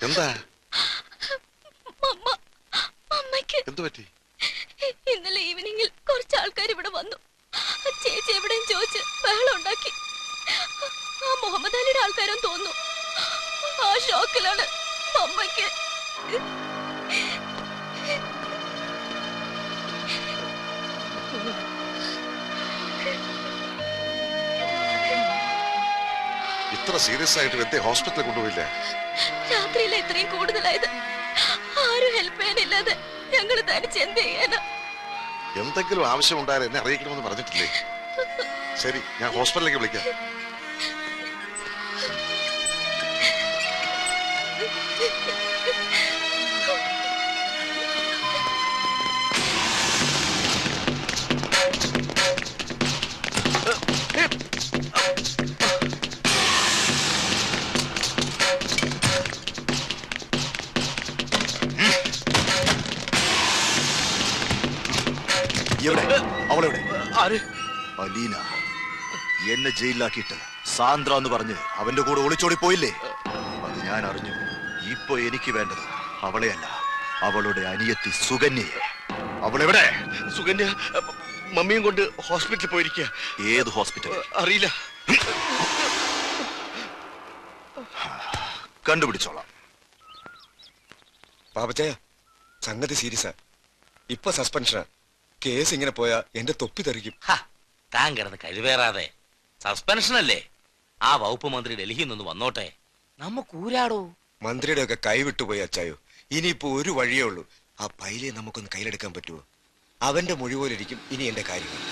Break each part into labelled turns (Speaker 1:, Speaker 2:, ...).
Speaker 1: എന്താ
Speaker 2: എന്തു പറ്റി? ഇന്നലെ ഈവനിങ്ങിൽ കുറച്ച് ആൾക്കാർ ഇവിടെ വന്നു. ചേച്ചി എവിടെയും ചോദിച്ച് ബഹളം ഉണ്ടാക്കി. ആ മുഹമ്മദ് അലിയുടെ ആൾക്കാരും തോന്നുന്നു. ആ ഷോക്കിലാണ് അമ്മയ്ക്ക്.
Speaker 1: ഇത്ര സീരിയസ് ആയിട്ട് എന്തേ ഹോസ്പിറ്റലിൽ കൊണ്ടുപോയില്ല?
Speaker 2: രാത്രിയിലെ ഇത്രയും കൂടുതലായത്. ആരും ഹെൽപ്പ് ചെയ്യാനില്ലാതെ ഞങ്ങൾ തനിച്ച് എന്ത് ചെയ്യാനാ?
Speaker 1: എന്തെങ്കിലും ആവശ്യമുണ്ടായാലും എന്നെ അറിയിക്കണമെന്ന് പറഞ്ഞിട്ടില്ലേ? ശരി, ഞാൻ ഹോസ്പിറ്റലിലേക്ക് വിളിക്കാം.
Speaker 3: അലീന എന്നെ ജയിലിലാക്കിയിട്ട് സാന്ദ്ര എന്ന് പറഞ്ഞ് അവന്റെ കൂടെ ഒളിച്ചോടി പോയില്ലേ? അത് ഞാൻ അറിഞ്ഞു. ഇപ്പൊ എനിക്ക് വേണ്ടത് അവളെയല്ല, അവളുടെ അനിയത്തി സുകന്യയെ. അവളെവിടെ?
Speaker 4: സുകന്യ മമ്മിയും കൊണ്ട് ഹോസ്പിറ്റലിൽ പോയിരിക്കുക.
Speaker 3: ഏത് ഹോസ്പിറ്റൽ?
Speaker 4: അറിയില്ല.
Speaker 3: കണ്ടുപിടിച്ചോളാം.
Speaker 5: പാപ്പച്ചയ, സംഗതി സീരിയസാ. ഇപ്പൊ സസ്പെൻഷനാ. കേസ് ഇങ്ങനെ പോയാ എന്റെ തൊപ്പി തെറിക്കും.
Speaker 6: താൻ കിടന്ന് കഴിവേറാതെ. സസ്പെൻഷനല്ലേ? ആ വകുപ്പ് മന്ത്രി ഡൽഹിയിൽ നിന്ന് വന്നോട്ടെ, നമുക്ക് ഊരാടോ.
Speaker 5: മന്ത്രിയുടെ ഒക്കെ കൈവിട്ടുപോയി അച്ചായോ. ഇനിയിപ്പോ ഒരു വഴിയേ ഉള്ളൂ. ആ പൈലെ നമുക്കൊന്ന് കയ്യിലെടുക്കാൻ പറ്റുമോ? അവന്റെ മൊഴി പോലിരിക്കും ഇനി എന്റെ കാര്യങ്ങൾ.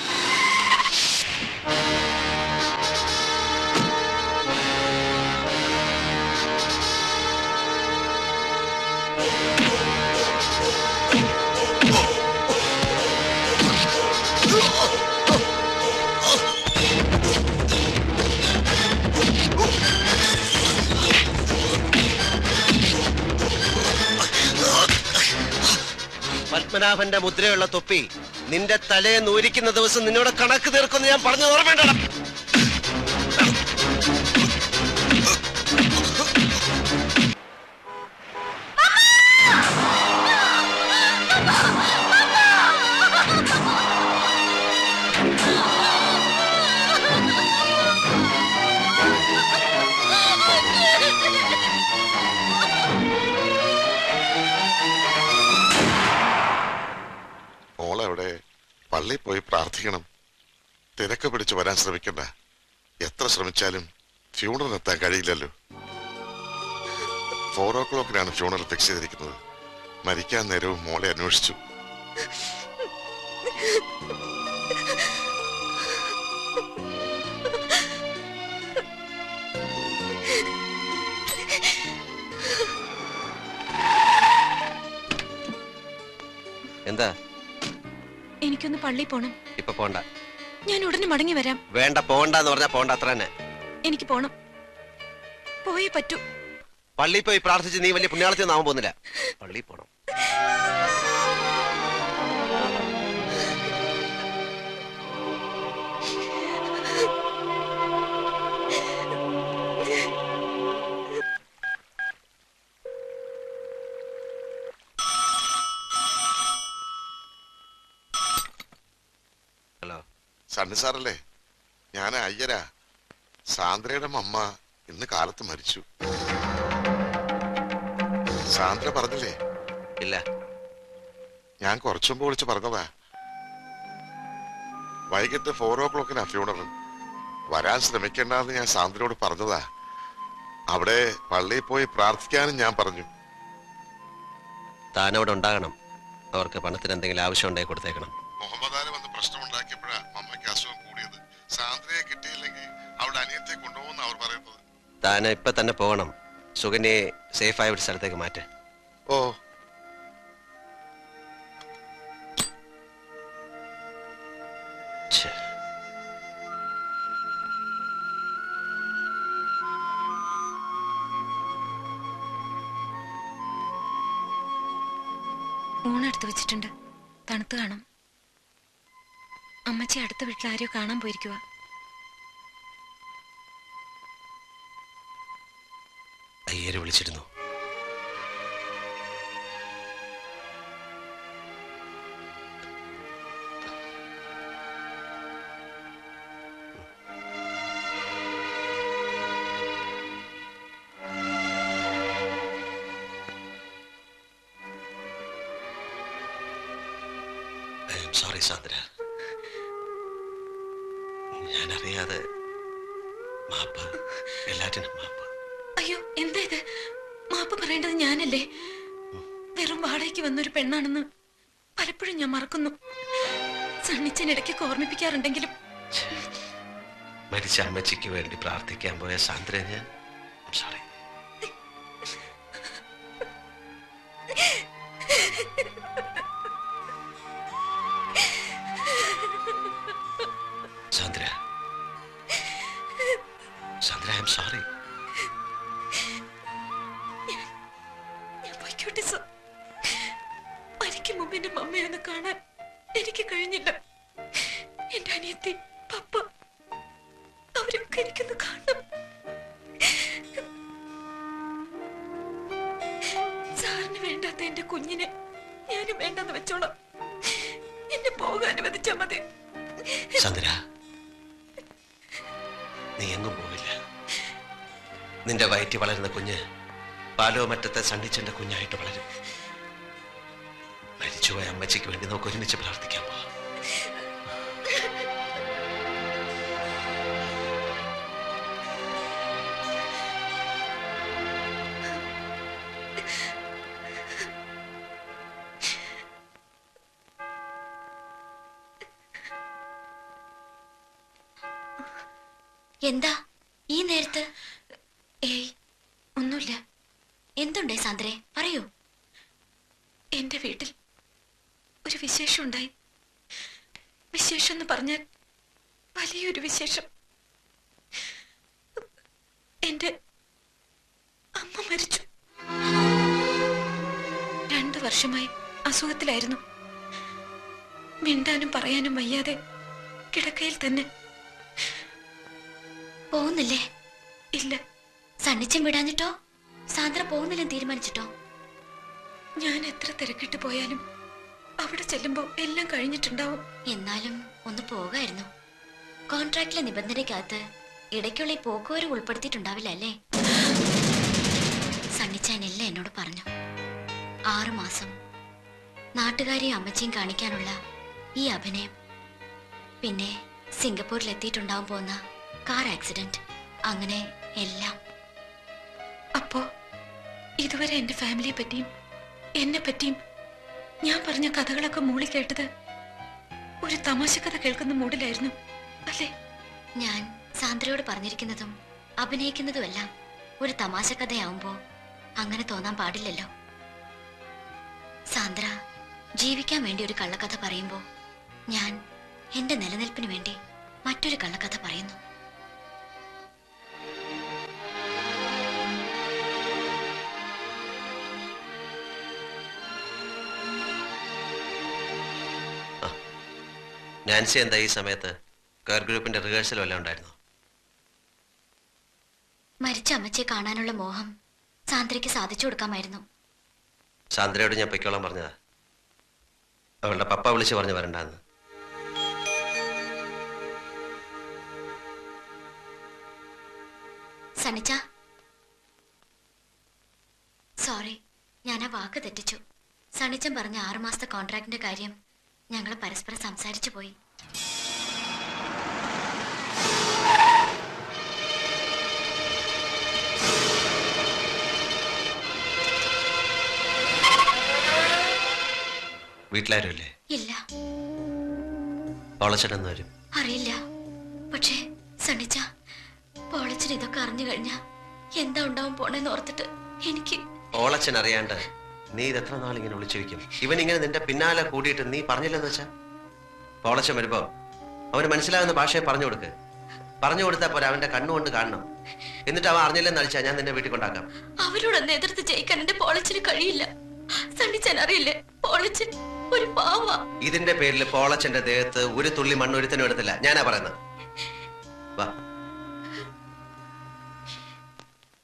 Speaker 4: പത്മനാഭന്റെ മുദ്രയുള്ള തൊപ്പി നിന്റെ തലയെ നൂരിക്കുന്ന ദിവസം നിന്നോട് കണക്ക് തീർക്കുമെന്ന് ഞാൻ പറഞ്ഞു ഓർമ്മേണ്ടടാ.
Speaker 1: പള്ളിയിൽ പോയി പ്രാർത്ഥിക്കണം. തിരക്ക് പിടിച്ച് വരാൻ ശ്രമിക്കണ്ട. എത്ര ശ്രമിച്ചാലും ഫ്യൂണറൽ എത്താൻ കഴിയില്ലല്ലോ. 4 o'clock ഫ്യൂണറൽ ഫിക്സ് ചെയ്തിരിക്കുന്നത്. മരിക്കാൻ നേരവും മോളെ അന്വേഷിച്ചു.
Speaker 4: എന്താ?
Speaker 2: എനിക്കൊന്ന് പള്ളി പോണം.
Speaker 4: ഇപ്പൊ പോണ്ട.
Speaker 2: ഞാൻ ഉടനെ മടങ്ങി വരാം.
Speaker 4: വേണ്ട, പോണ്ടെന്ന് പറഞ്ഞാ പോണ്ട, അത്ര തന്നെ.
Speaker 2: എനിക്ക് പോണം, പോയേ പറ്റൂ.
Speaker 4: പള്ളി പോയി പ്രാർത്ഥിച്ച് നീ വലിയ പുണ്യാളത്തിൽ നാമം പോകുന്നില്ല. പള്ളി പോണം.
Speaker 1: സണ്ണി സാറല്ലേ? ഞാൻ അയ്യരാ. സാന്ദ്രയുടെ അമ്മ ഇന്ന് കാലത്ത് മരിച്ചു. സാന്ദ്ര പറഞ്ഞില്ലേ?
Speaker 4: ഇല്ല.
Speaker 1: ഞാൻ കുറച്ചു മുമ്പ് വിളിച്ച് പറഞ്ഞതാ. വൈകിട്ട് 4 o'clock ഫ്യൂണറൽ. വരാൻ ശ്രമിക്കേണ്ടെന്ന് ഞാൻ സാന്ദ്രയോട് പറഞ്ഞതാ. അവിടെ പള്ളിയിൽ പോയി പ്രാർത്ഥിക്കാനും ഞാൻ പറഞ്ഞു.
Speaker 4: താനവിടെ ഉണ്ടാകണം. അവർക്ക് പണത്തിന് എന്തെങ്കിലും ആവശ്യം ഉണ്ടെങ്കിൽ കൊടുത്തേക്കണം.
Speaker 1: മുഹമ്മദ് അലി വന്ന് പ്രശ്നം ഉണ്ടാക്കിയപ്പോഴാ അമ്മയ്ക്ക് അസുഖം കൂടിയത്. സാന്ദ്രയെ കിട്ടിയില്ലെങ്കിൽ അവിടെ അനിയത്തെ കൊണ്ടുപോകുന്ന അവർ പറയുന്നത്.
Speaker 4: താന് ഇപ്പൊ തന്നെ പോകണം. സുകന്യെ സേഫായ ഒരു സ്ഥലത്തേക്ക് മാറ്റ.
Speaker 1: ഓ,
Speaker 2: ഊണെടുത്ത് വെച്ചിട്ടുണ്ട്, തണുത്ത് കാണും. അമ്മച്ചി അടുത്ത വീട്ടിൽ ആരെയോ കാണാൻ പോയിരിക്കുക.
Speaker 4: അയ്യര് വിളിച്ചിരുന്നു. സോറി സാന്ദ്ര, ഞാനറിയാതെ മാപ്പ്, എല്ലാറ്റിനും മാപ്പ്.
Speaker 2: അയ്യോ, എന്താ ഇത്? മാപ്പ് പറയേണ്ടത് ഞാനല്ലേ? വെറും വാടകയ്ക്ക് വന്നൊരു പെണ്ണാണെന്ന് പലപ്പോഴും ഞാൻ മറക്കുന്നു. സണ്ണിച്ചനിടയ്ക്കൊക്കെ ഓർമ്മിപ്പിക്കാറുണ്ടെങ്കിലും.
Speaker 4: മരിച്ച അമ്മച്ചിക്ക് വേണ്ടി പ്രാർത്ഥിക്കാൻ പോയ സാന്ദ്ര ഞാൻ. Sorry. Sandra, Sandra, I am sorry.
Speaker 2: ഞാൻ പോയിക്കോട്ടെ സർ. മരിക്കും മുമ്പ് എന്റെ മമ്മയൊന്ന് കാണാൻ എനിക്ക് കഴിഞ്ഞില്ല. എന്റെ അനിയത്തി, പപ്പ, അവരൊക്കെ എനിക്കൊന്ന് കാണണം. സാറിന് വേണ്ടാത്ത എന്റെ കുഞ്ഞിനെ ഞാനും വേണ്ടെന്ന് വെച്ചോളാം. എന്നെ പോകാൻ അനുവദിച്ചാ മതി.
Speaker 4: സാന്ദ്ര, നീ എങ്ങും പോവില്ല. നിന്റെ വയറ്റി വളരുന്ന കുഞ്ഞ് പാലോ മറ്റത്തെ സണ്ണിച്ചന്റെ കുഞ്ഞായിട്ട് വളരും. മരിച്ചുപോയ അമ്മച്ചിക്ക് വേണ്ടി നമുക്ക് ഒരുമിച്ച് പ്രാർത്ഥിക്കാൻ പോവാം.
Speaker 2: എന്താ ഈ നേരത്ത്? ഏയ്, ഒന്നുമില്ല. എന്തുണ്ടേ സാന്ദ്രേ, പറയൂ. എന്റെ വീട്ടിൽ ഒരു വിശേഷം ഉണ്ടായി. വിശേഷം എന്ന് പറഞ്ഞാൽ വലിയൊരു വിശേഷം. എന്റെ അമ്മ മരിച്ചു. 2 വർഷമായി അസുഖത്തിലായിരുന്നു. മിണ്ടാനും പറയാനും വയ്യാതെ കിടക്കയിൽ തന്നെ. പോകുന്നില്ലേ? ഇല്ല. സണ്ണിച്ചൻ വിടാഞ്ഞിട്ടോ? സാന്ദ്ര പോകുന്നില്ലെന്ന് തീരുമാനിച്ചിട്ടോ? ഞാൻ എത്ര തിരക്കിട്ട് പോയാലും അവിടെ ചെല്ലുമ്പോ എല്ലാം കഴിഞ്ഞിട്ടുണ്ടാവും. എന്നാലും ഒന്ന് പോകായിരുന്നു. കോൺട്രാക്റ്റിലെ നിബന്ധനയ്ക്കകത്ത് ഇടയ്ക്കുള്ള ഈ പോക്കുവരവ് ഉൾപ്പെടുത്തിയിട്ടുണ്ടാവില്ല അല്ലേ? സണ്ണിച്ചാൻ എല്ലാം എന്നോട് പറഞ്ഞു. 6 മാസം നാട്ടുകാരെയും അമ്മച്ചിയും കാണിക്കാനുള്ള ഈ അഭിനയം, പിന്നെ സിംഗപ്പൂരിൽ എത്തിയിട്ടുണ്ടാവും പോകുന്ന കാർ ആക്സിഡന്റ്, അങ്ങനെ എല്ലാം. അപ്പോ ഇതുവരെ എന്റെ ഫാമിലിയെ പറ്റിയും എന്നെ പറ്റിയും ഞാൻ പറഞ്ഞ കഥകളൊക്കെ മൂളി കേട്ടത് ഒരു തമാശ കഥ കേൾക്കുന്ന മൂഡിലായിരുന്നു അല്ലേ? ഞാൻ സാന്ദ്രയോട് പറഞ്ഞിരിക്കുന്നതും അഭിനയിക്കുന്നതുമെല്ലാം ഒരു തമാശ കഥയാവുമ്പോ അങ്ങനെ തോന്നാൻ പാടില്ലല്ലോ. സാന്ദ്ര ജീവിക്കാൻ വേണ്ടി ഒരു കള്ളക്കഥ പറയുമ്പോ ഞാൻ എന്റെ നിലനിൽപ്പിന് വേണ്ടി മറ്റൊരു കള്ളക്കഥ പറയുന്നു.
Speaker 4: നാൻസി എന്താ ഈ സമയത്ത്? കെയർ ഗ്രൂപ്പിന്റെ റിഹേഴ്സൽ വല്ലതും ഉണ്ടായിരുന്നു?
Speaker 2: മരിച്ച അമ്മച്ചിയെ കാണാനുള്ള മോഹം സാന്ദ്രയ്ക്ക് സാധിച്ചു കൊടുക്കാമായിരുന്നു.
Speaker 4: സാന്ദ്രയോട് ഞാൻ പൊയ്ക്കോളാൻ പറഞ്ഞതാ. അവളുടെ പപ്പ വിളിച്ച് പറഞ്ഞു വരണ്ടാന്ന്.
Speaker 2: സണ്ണിച്ച, സോറി, ഞാൻ ആ വാക്ക് തെറ്റിച്ചു. സണ്ണിച്ചൻ പറഞ്ഞ 6 മാസത്തെ കോൺട്രാക്ടിന്റെ കാര്യം ഞങ്ങൾ പരസ്പരം സംസാരിച്ചു പോയി.
Speaker 4: വീട്ടിലാരും ഇല്ലേ?
Speaker 2: ഇല്ല.
Speaker 4: പോളച്ചനെന്ന് വരും?
Speaker 2: അറിയില്ല. പക്ഷേ സണ്ണിച്ച, പോളച്ചൻ ഇതൊക്കെ അറിഞ്ഞു കഴിഞ്ഞാ എന്താ ഉണ്ടാവും പോണെന്ന് ഓർത്തിട്ട് എനിക്ക്.
Speaker 4: പോളച്ചൻ അറിയാണ്ട് നീ ഇതെത്ര നാൾ ഇങ്ങനെ വിളിച്ചു വയ്ക്കും? ഇവൻ ഇങ്ങനെ നിന്റെ പിന്നാലെ കൂടിയിട്ട് നീ പറഞ്ഞില്ലെന്ന് വെച്ചാ? പോളച്ചൻ വരുമ്പോ അവന് മനസ്സിലാകുന്ന ഭാഷയെ പറഞ്ഞു കൊടുക്ക്. പറഞ്ഞു കൊടുത്താ പോരാ, അവന്റെ കണ്ണുകൊണ്ട് കാണണം. എന്നിട്ട് അവൻ അറിഞ്ഞില്ലെന്ന് അടിച്ചാ ഞാൻ നിന്നെ വീട്ടിൽ കൊണ്ടാക്കാം.
Speaker 2: അവരോടൊന്ന് എതിർത്ത് ജയിക്കാൻ എന്റെ പോളച്ചന് കഴിയില്ല. സണ്ണിച്ചൻ അറിയില്ലേ, പോളച്ചൻ ഒരു പാവ.
Speaker 4: ഇതിന്റെ പേരിൽ പോളച്ചന്റെ ദേഹത്ത് ഒരു തുള്ളി മണ്ണൊരുത്തനും എടുത്തില്ല. ഞാനാ പറയുന്നത്. വാ.